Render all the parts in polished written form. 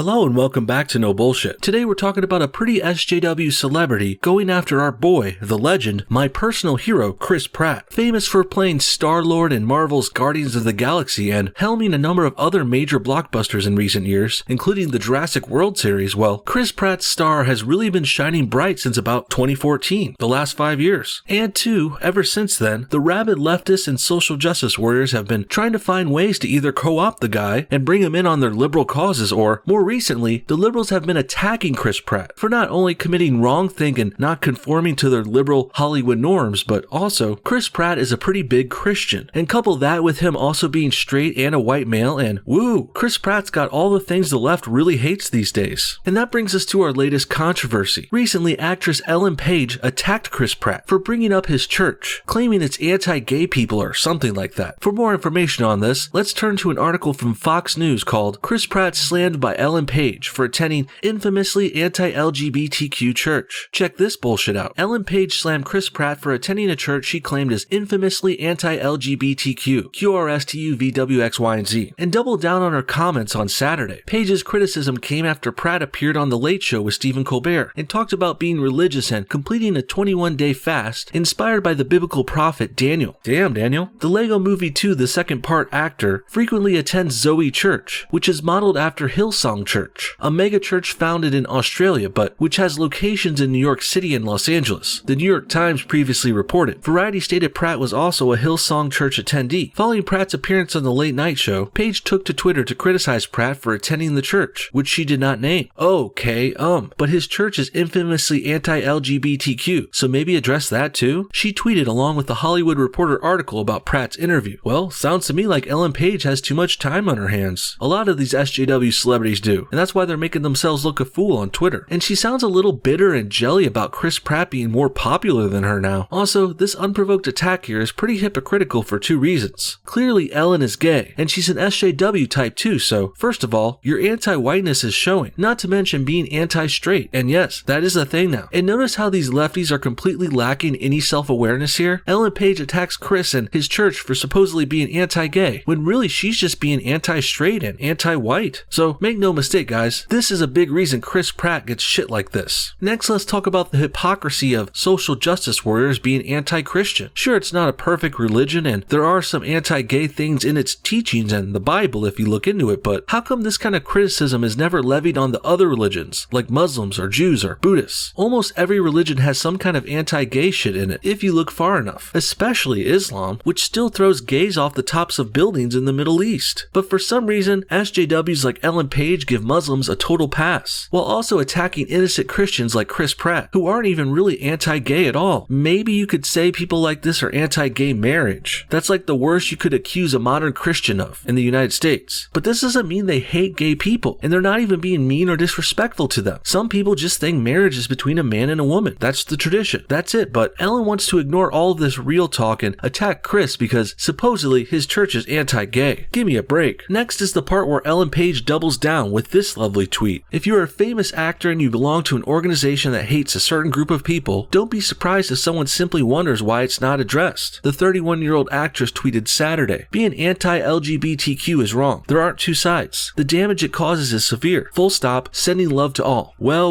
Hello and welcome back to No Bullshit. Today we're talking about a pretty SJW celebrity going after our boy, the legend, my personal hero, Chris Pratt. Famous for playing Star-Lord in Marvel's Guardians of the Galaxy and helming a number of other major blockbusters in recent years, including the Jurassic World series, well, Chris Pratt's star has really been shining bright since about 2014, the last 5 years. And too, ever since then, the rabid leftists and social justice warriors have been trying to find ways to either co-opt the guy and bring him in on their liberal causes, or more recently, the liberals have been attacking Chris Pratt for not only committing wrongthink and not conforming to their liberal Hollywood norms, but also Chris Pratt is a pretty big Christian. And couple that with him also being straight and a white male, and woo, Chris Pratt's got all the things the left really hates these days. And that brings us to our latest controversy. Recently, actress Ellen Page attacked Chris Pratt for bringing up his church, claiming it's anti-gay people or something like that. For more information on this, let's turn to an article from Fox News called "Chris Pratt Slammed by Ellen Page for Attending Infamously Anti-LGBTQ Church." Check this bullshit out. Ellen Page slammed Chris Pratt for attending a church she claimed is infamously anti-LGBTQ, QRSTUVWXYZ, and doubled down on her comments on Saturday. Page's criticism came after Pratt appeared on The Late Show with Stephen Colbert and talked about being religious and completing a 21-day fast inspired by the biblical prophet Daniel. Damn, Daniel. The Lego Movie 2, the second part actor, frequently attends Zoe Church, which is modeled after Hillsong Church, a mega church founded in Australia but which has locations in New York City and Los Angeles. The New York Times previously reported. Variety stated Pratt was also a Hillsong Church attendee. Following Pratt's appearance on The Late Night Show, Page took to Twitter to criticize Pratt for attending the church, which she did not name. But his church is infamously anti-LGBTQ, so maybe address that too? She tweeted along with the Hollywood Reporter article about Pratt's interview. Well, sounds to me like Ellen Page has too much time on her hands. A lot of these SJW celebrities do, and that's why they're making themselves look a fool on Twitter. And she sounds a little bitter and jelly about Chris Pratt being more popular than her now. Also, this unprovoked attack here is pretty hypocritical for two reasons. Clearly, Ellen is gay, and she's an SJW type too, so first of all, your anti-whiteness is showing, not to mention being anti-straight, and yes, that is a thing now. And notice how these lefties are completely lacking any self-awareness here? Ellen Page attacks Chris and his church for supposedly being anti-gay, when really she's just being anti-straight and anti-white. So make no mistake, guys, this is a big reason Chris Pratt gets shit like this. Next, let's talk about the hypocrisy of social justice warriors being anti-Christian. Sure, it's not a perfect religion, and there are some anti-gay things in its teachings and the Bible if you look into it, but how come this kind of criticism is never levied on the other religions, like Muslims or Jews or Buddhists? Almost every religion has some kind of anti-gay shit in it, if you look far enough, especially Islam, which still throws gays off the tops of buildings in the Middle East. But for some reason, SJWs like Ellen Page give Muslims a total pass, while also attacking innocent Christians like Chris Pratt, who aren't even really anti-gay at all. Maybe you could say people like this are anti-gay marriage. That's like the worst you could accuse a modern Christian of in the United States. But this doesn't mean they hate gay people, and they're not even being mean or disrespectful to them. Some people just think marriage is between a man and a woman. That's the tradition. That's it. But Ellen wants to ignore all of this real talk and attack Chris because supposedly his church is anti-gay. Give me a break. Next is the part where Ellen Page doubles down with this lovely tweet. If you're a famous actor and you belong to an organization that hates a certain group of people, don't be surprised if someone simply wonders why it's not addressed. The 31-year-old actress tweeted Saturday, "Being anti-LGBTQ is wrong. There aren't two sides. The damage it causes is severe. Full stop. Sending love to all." Well.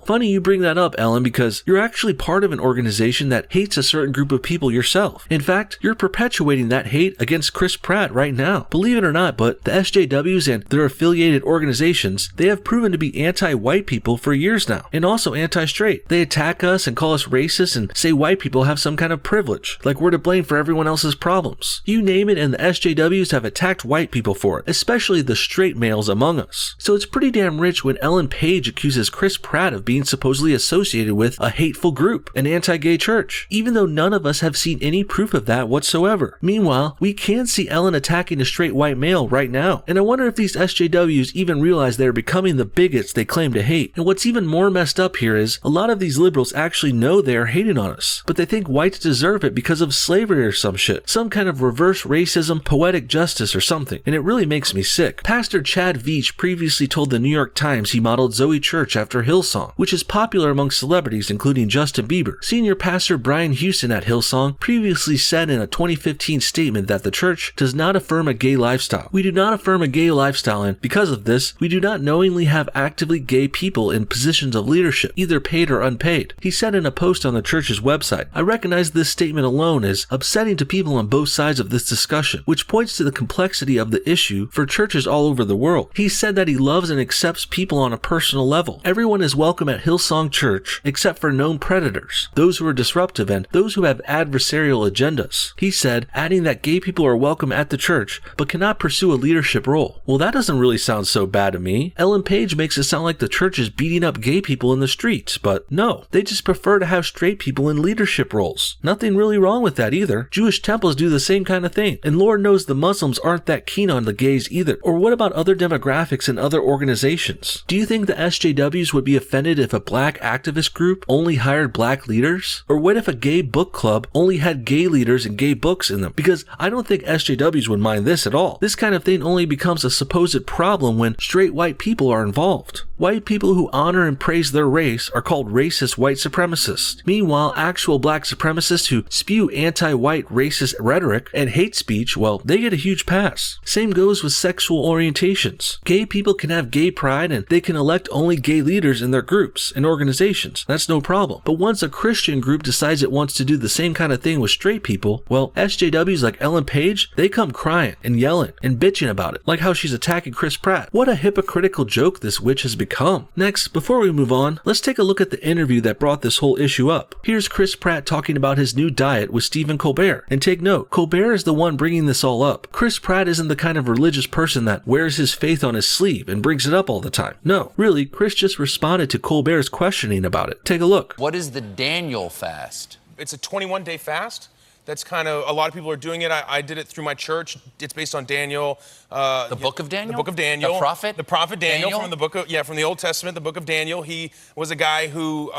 Funny you bring that up, Ellen, because you're actually part of an organization that hates a certain group of people yourself. In fact, you're perpetuating that hate against Chris Pratt right now. Believe it or not, but the SJWs and their affiliated organizations, they have proven to be anti-white people for years now, and also anti-straight. They attack us and call us racist and say white people have some kind of privilege, like we're to blame for everyone else's problems. You name it, and the SJWs have attacked white people for it, especially the straight males among us. So it's pretty damn rich when Ellen Page accuses Chris Pratt of being supposedly associated with a hateful group, an anti-gay church, even though none of us have seen any proof of that whatsoever. Meanwhile, we can see Ellen attacking a straight white male right now, and I wonder if these SJWs even realize they're becoming the bigots they claim to hate. And what's even more messed up here is a lot of these liberals actually know they are hating on us, but they think whites deserve it because of slavery or some shit, some kind of reverse racism, poetic justice or something, and it really makes me sick. Pastor Chad Veach previously told the New York Times he modeled Zoe Church after Hillsong, which is popular among celebrities including Justin Bieber. Senior pastor Brian Houston at Hillsong previously said in a 2015 statement that the church does not affirm a gay lifestyle. "We do not affirm a gay lifestyle, and because of this, is, we do not knowingly have actively gay people in positions of leadership, either paid or unpaid. He said in a post on the church's website, I recognize this statement alone is upsetting to people on both sides of this discussion, which points to the complexity of the issue for churches all over the world. He said that he loves and accepts people on a personal level. Everyone is welcome at Hillsong Church except for known predators, those who are disruptive, and those who have adversarial agendas. He said, adding that gay people are welcome at the church but cannot pursue a leadership role. Well, that doesn't really sound so bad to me. Ellen Page makes it sound like the church is beating up gay people in the streets, but no, they just prefer to have straight people in leadership roles. Nothing really wrong with that either. Jewish temples do the same kind of thing, and Lord knows the Muslims aren't that keen on the gays either. Or what about other demographics and other organizations? Do you think the SJWs would be offended if a black activist group only hired black leaders? Or what if a gay book club only had gay leaders and gay books in them? Because I don't think SJWs would mind this at all. This kind of thing only becomes a supposed problem when straight white people are involved. White people who honor and praise their race are called racist white supremacists. Meanwhile, actual black supremacists who spew anti-white racist rhetoric and hate speech, well, they get a huge pass. Same goes with sexual orientations. Gay people can have gay pride and they can elect only gay leaders in their groups and organizations. That's no problem. But once a Christian group decides it wants to do the same kind of thing with straight people, well, SJWs like Ellen Page, they come crying and yelling and bitching about it, like how she's attacking Chris Pratt. What a hypocritical joke this witch has become. Next, before we move on, let's take a look at the interview that brought this whole issue up. Here's Chris Pratt talking about his new diet with Stephen Colbert. And take note, Colbert is the one bringing this all up. Chris Pratt isn't the kind of religious person that wears his faith on his sleeve and brings it up all the time. No, really, Chris just responded to Colbert's questioning about it. Take a look. What is the Daniel fast? It's a 21-day fast. That's kind of, a lot of people are doing it. I did it through my church. It's based on Daniel. The book of Daniel? The book of Daniel. The prophet? The prophet Daniel, from the book of, from the Old Testament, the book of Daniel. He was a guy who,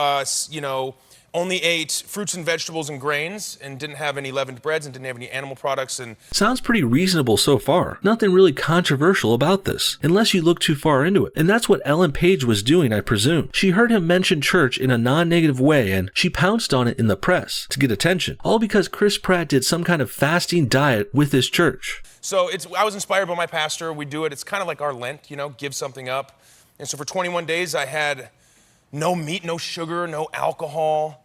only ate fruits and vegetables and grains and didn't have any leavened breads and didn't have any animal products. And sounds pretty reasonable so far. Nothing really controversial about this, unless you look too far into it. And that's what Ellen Page was doing, I presume. She heard him mention church in a non-negative way and she pounced on it in the press to get attention, all because Chris Pratt did some kind of fasting diet with his church. So I was inspired by my pastor. We do it. It's kind of like our Lent, give something up. And so for 21 days, I had no meat, no sugar, no alcohol,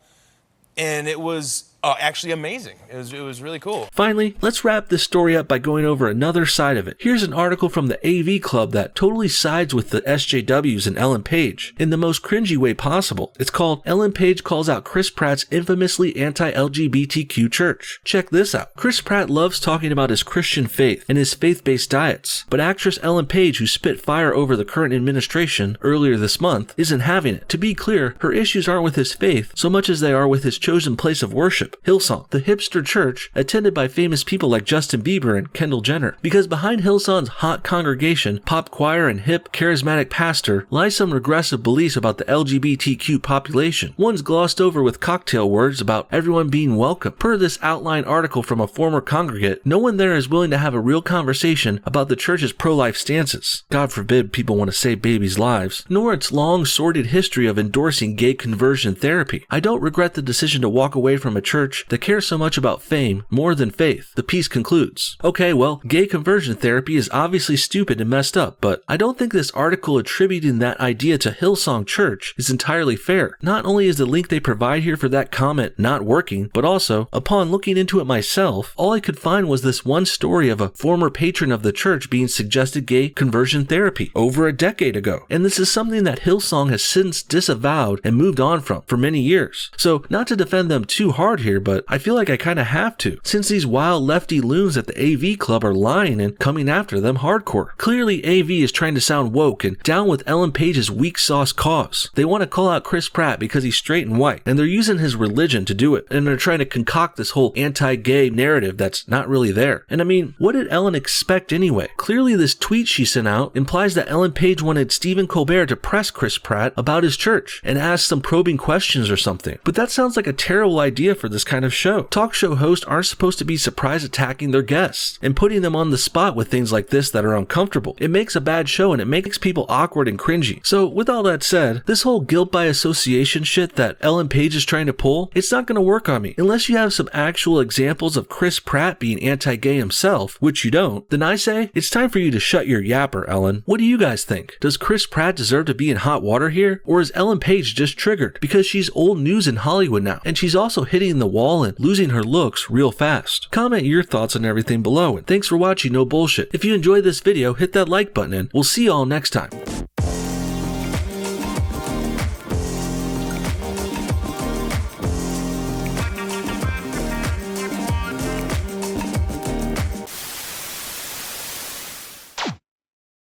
and it was actually amazing. It was really cool. Finally, let's wrap this story up by going over another side of it. Here's an article from the AV Club that totally sides with the SJWs and Ellen Page in the most cringy way possible. It's called Ellen Page Calls Out Chris Pratt's Infamously Anti-LGBTQ Church. Check this out. Chris Pratt loves talking about his Christian faith and his faith-based diets, but actress Ellen Page, who spit fire over the current administration earlier this month, isn't having it. To be clear, her issues aren't with his faith so much as they are with his chosen place of worship, Hillsong, the hipster church attended by famous people like Justin Bieber and Kendall Jenner. Because behind Hillsong's hot congregation, pop choir, and hip, charismatic pastor lies some regressive beliefs about the LGBTQ population. One's glossed over with cocktail words about everyone being welcome. Per this outline article from a former congregate, no one there is willing to have a real conversation about the church's pro-life stances. God forbid people want to save babies' lives. Nor its long, sordid history of endorsing gay conversion therapy. I don't regret the decision to walk away from a church that cares so much about fame more than faith. The piece concludes. Okay, well, gay conversion therapy is obviously stupid and messed up, but I don't think this article attributing that idea to Hillsong Church is entirely fair. Not only is the link they provide here for that comment not working, but also, upon looking into it myself, all I could find was this one story of a former patron of the church being suggested gay conversion therapy over a decade ago. And this is something that Hillsong has since disavowed and moved on from for many years. So, not to defend them too hard here, but I feel like I kind of have to, since these wild lefty loons at the AV Club are lying and coming after them hardcore. Clearly, AV is trying to sound woke and down with Ellen Page's weak sauce cause. They want to call out Chris Pratt because he's straight and white, and they're using his religion to do it, and they're trying to concoct this whole anti-gay narrative that's not really there. And I mean, what did Ellen expect anyway? Clearly, this tweet she sent out implies that Ellen Page wanted Stephen Colbert to press Chris Pratt about his church and ask some probing questions or something. But that sounds like a terrible idea for this this kind of show. Talk show hosts aren't supposed to be surprise attacking their guests and putting them on the spot with things like this that are uncomfortable. It makes a bad show and it makes people awkward and cringy. So with all that said, this whole guilt by association shit that Ellen Page is trying to pull, it's not going to work on me. Unless you have some actual examples of Chris Pratt being anti-gay himself, which you don't, then I say it's time for you to shut your yapper, Ellen. What do you guys think? Does Chris Pratt deserve to be in hot water here? Or is Ellen Page just triggered? Because she's old news in Hollywood now, and she's also hitting the wall and losing her looks real fast. Comment your thoughts on everything below, and thanks for watching No Bullshit. If you enjoyed this video, hit that like button, and we'll see y'all next time.